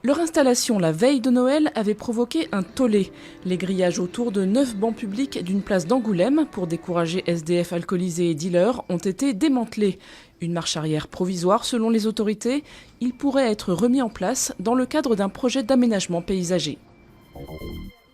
Leur installation la veille de Noël avait provoqué un tollé. Les grillages autour de 9 bancs publics d'une place d'Angoulême pour décourager SDF alcoolisés et dealers ont été démantelés. Une marche arrière provisoire selon les autorités, il pourrait être remis en place dans le cadre d'un projet d'aménagement paysager.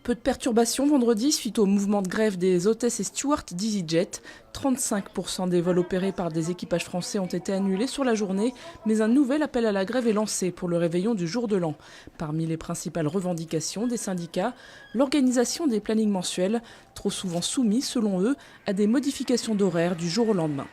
Peu de perturbations vendredi suite au mouvement de grève des hôtesses et stewards d'EasyJet. 35% des vols opérés par des équipages français ont été annulés sur la journée, mais un nouvel appel à la grève est lancé pour le réveillon du jour de l'an. Parmi les principales revendications des syndicats, l'organisation des plannings mensuels, trop souvent soumis, selon eux, à des modifications d'horaire du jour au lendemain.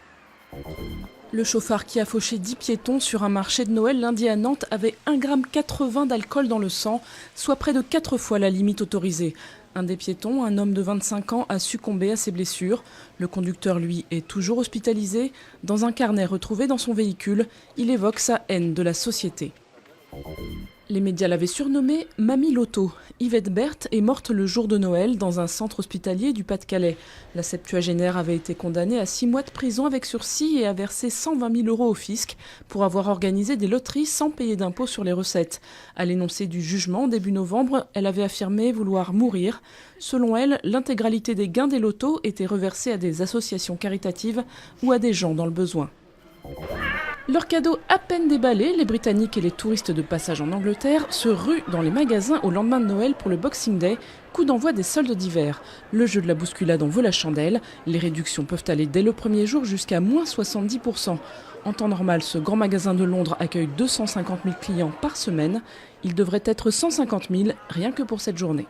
Le chauffard qui a fauché 10 piétons sur un marché de Noël lundi à Nantes avait 1,80 g d'alcool dans le sang, soit près de 4 fois la limite autorisée. Un des piétons, un homme de 25 ans, a succombé à ses blessures. Le conducteur, lui, est toujours hospitalisé. Dans un carnet retrouvé dans son véhicule, il évoque sa haine de la société. Les médias l'avaient surnommée Mamie Loto. Yvette Berthe est morte le jour de Noël dans un centre hospitalier du Pas-de-Calais. La septuagénaire avait été condamnée à 6 mois de prison avec sursis et a versé 120 000 € au fisc pour avoir organisé des loteries sans payer d'impôt sur les recettes. À l'énoncé du jugement, début novembre, elle avait affirmé vouloir mourir. Selon elle, l'intégralité des gains des lotos était reversée à des associations caritatives ou à des gens dans le besoin. Leur cadeau à peine déballé, les Britanniques et les touristes de passage en Angleterre se ruent dans les magasins au lendemain de Noël pour le Boxing Day, coup d'envoi des soldes d'hiver. Le jeu de la bousculade en veut la chandelle. Les réductions peuvent aller dès le premier jour jusqu'à moins 70%. En temps normal, ce grand magasin de Londres accueille 250 000 clients par semaine. Il devrait être 150 000 rien que pour cette journée.